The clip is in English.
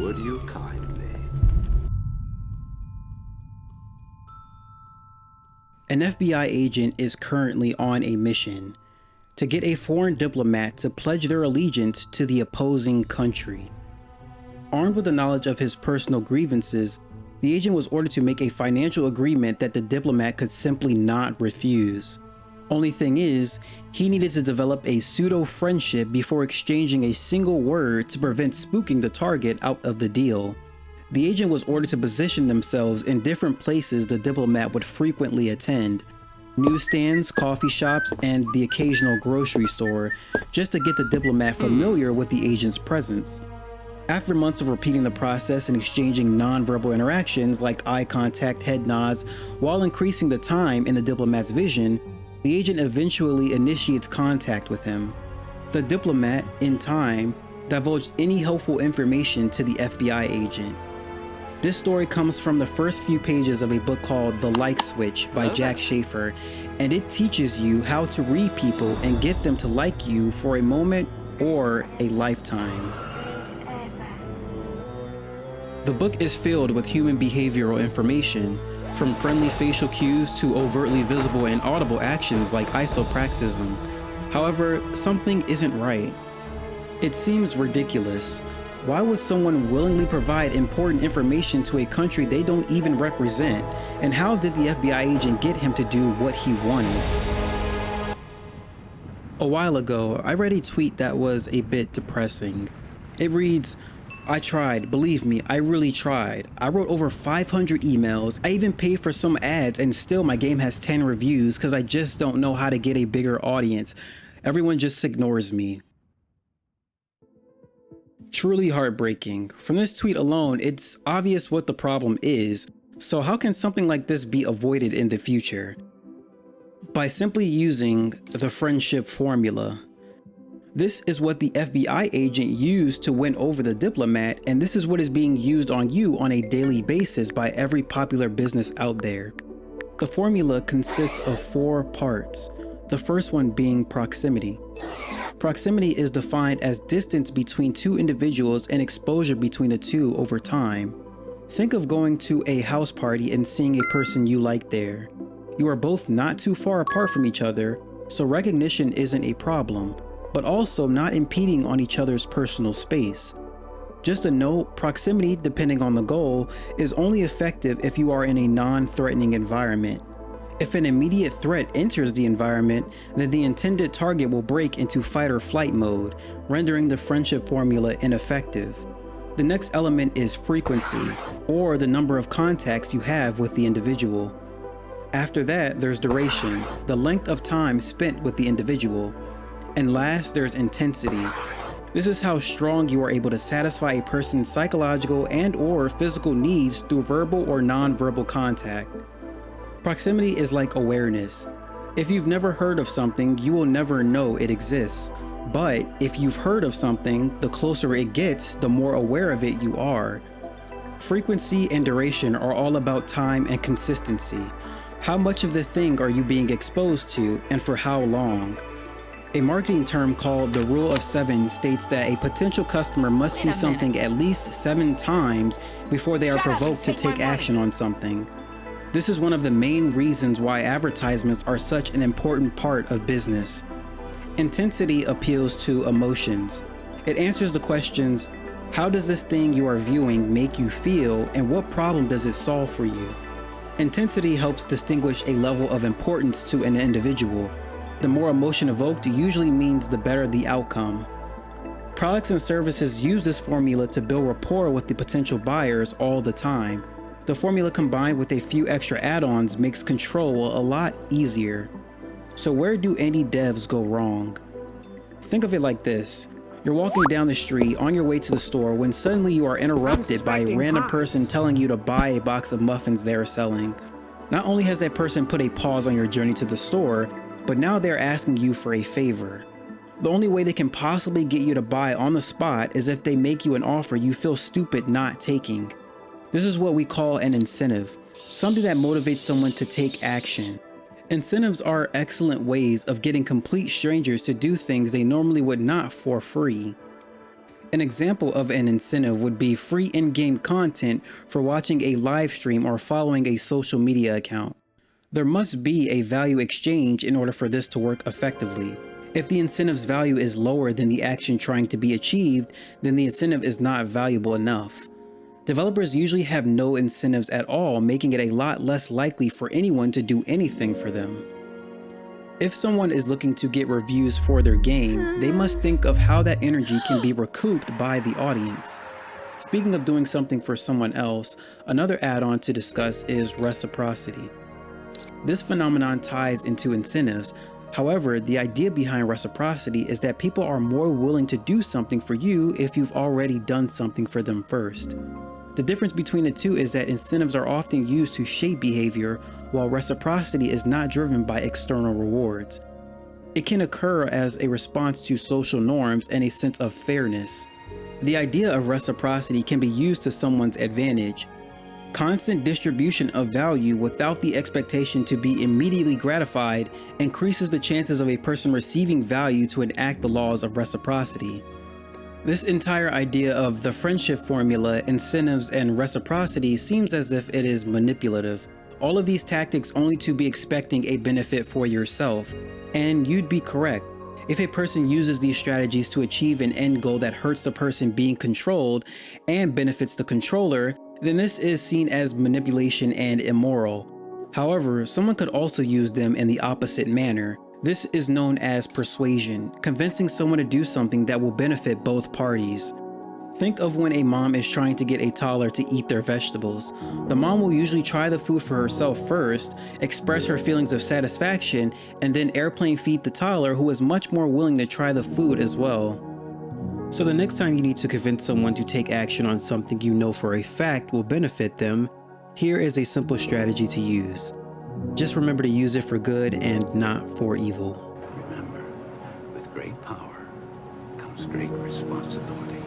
Would you kindly? An FBI agent is currently on a mission to get a foreign diplomat to pledge their allegiance to the opposing country. Armed with the knowledge of his personal grievances, the agent was ordered to make a financial agreement that the diplomat could simply not refuse. Only thing is, he needed to develop a pseudo-friendship before exchanging a single word to prevent spooking the target out of the deal. The agent was ordered to position themselves in different places the diplomat would frequently attend: newsstands, coffee shops, and the occasional grocery store, just to get the diplomat familiar with the agent's presence. After months of repeating the process and exchanging non-verbal interactions like eye contact, head nods, while increasing the time in the diplomat's vision, the agent eventually initiates contact with him. The diplomat, in time, divulged any helpful information to the FBI agent. This story comes from the first few pages of a book called The Like Switch by Jack Schaefer, and it teaches you how to read people and get them to like you for a moment or a lifetime. The book is filled with human behavioral information, from friendly facial cues to overtly visible and audible actions like isopraxism. However, something isn't right. It seems ridiculous. Why would someone willingly provide important information to a country they don't even represent? And how did the FBI agent get him to do what he wanted? A while ago, I read a tweet that was a bit depressing. It reads, "I tried, believe me, I really tried. I wrote over 500 emails, I even paid for some ads, and still my game has 10 reviews because I just don't know how to get a bigger audience. Everyone just ignores me." Truly heartbreaking. From this tweet alone, it's obvious what the problem is, so how can something like this be avoided in the future? By simply using the friendship formula. This is what the FBI agent used to win over the diplomat, and this is what is being used on you on a daily basis by every popular business out there. The formula consists of 4 parts, the first one being proximity. Proximity is defined as distance between two individuals and exposure between the two over time. Think of going to a house party and seeing a person you like there. You are both not too far apart from each other, so recognition isn't a problem, but also not impeding on each other's personal space. Just a note, proximity, depending on the goal, is only effective if you are in a non-threatening environment. If an immediate threat enters the environment, then the intended target will break into fight or flight mode, rendering the friendship formula ineffective. The next element is frequency, or the number of contacts you have with the individual. After that, there's duration, the length of time spent with the individual. And last, there's intensity. This is how strong you are able to satisfy a person's psychological and/or physical needs through verbal or non-verbal contact. Proximity is like awareness. If you've never heard of something, you will never know it exists. But if you've heard of something, the closer it gets, the more aware of it you are. Frequency and duration are all about time and consistency. How much of the thing are you being exposed to, and for how long? A marketing term called the Rule of 7 states that a potential customer must see something at least 7 times before they are provoked to take action on something. This is one of the main reasons why advertisements are such an important part of business. Intensity appeals to emotions. It answers the questions, how does this thing you are viewing make you feel, and what problem does it solve for you? Intensity helps distinguish a level of importance to an individual. The more emotion evoked usually means the better the outcome. Products and services use this formula to build rapport with the potential buyers all the time. The formula combined with a few extra add-ons makes control a lot easier. So where do any devs go wrong? Think of it like this. You're walking down the street on your way to the store when suddenly you are interrupted by a random person telling you to buy a box of muffins they are selling. Not only has that person put a pause on your journey to the store, but now they're asking you for a favor. The only way they can possibly get you to buy on the spot is if they make you an offer you feel stupid not taking. This is what we call an incentive, something that motivates someone to take action. Incentives are excellent ways of getting complete strangers to do things they normally would not for free. An example of an incentive would be free in-game content for watching a live stream or following a social media account. There must be a value exchange in order for this to work effectively. If the incentive's value is lower than the action trying to be achieved, then the incentive is not valuable enough. Developers usually have no incentives at all, making it a lot less likely for anyone to do anything for them. If someone is looking to get reviews for their game, they must think of how that energy can be recouped by the audience. Speaking of doing something for someone else, another add-on to discuss is reciprocity. This phenomenon ties into incentives. However, the idea behind reciprocity is that people are more willing to do something for you if you've already done something for them first. The difference between the two is that incentives are often used to shape behavior, while reciprocity is not driven by external rewards. It can occur as a response to social norms and a sense of fairness. The idea of reciprocity can be used to someone's advantage. Constant distribution of value without the expectation to be immediately gratified increases the chances of a person receiving value to enact the laws of reciprocity. This entire idea of the friendship formula, incentives, and reciprocity seems as if it is manipulative. All of these tactics only to be expecting a benefit for yourself. And you'd be correct. If a person uses these strategies to achieve an end goal that hurts the person being controlled and benefits the controller, then this is seen as manipulation and immoral. However, someone could also use them in the opposite manner. This is known as persuasion, convincing someone to do something that will benefit both parties. Think of when a mom is trying to get a toddler to eat their vegetables. The mom will usually try the food for herself first, express her feelings of satisfaction, and then airplane feed the toddler, who is much more willing to try the food as well. So the next time you need to convince someone to take action on something you know for a fact will benefit them, here is a simple strategy to use. Just remember to use it for good and not for evil. Remember, with great power comes great responsibility.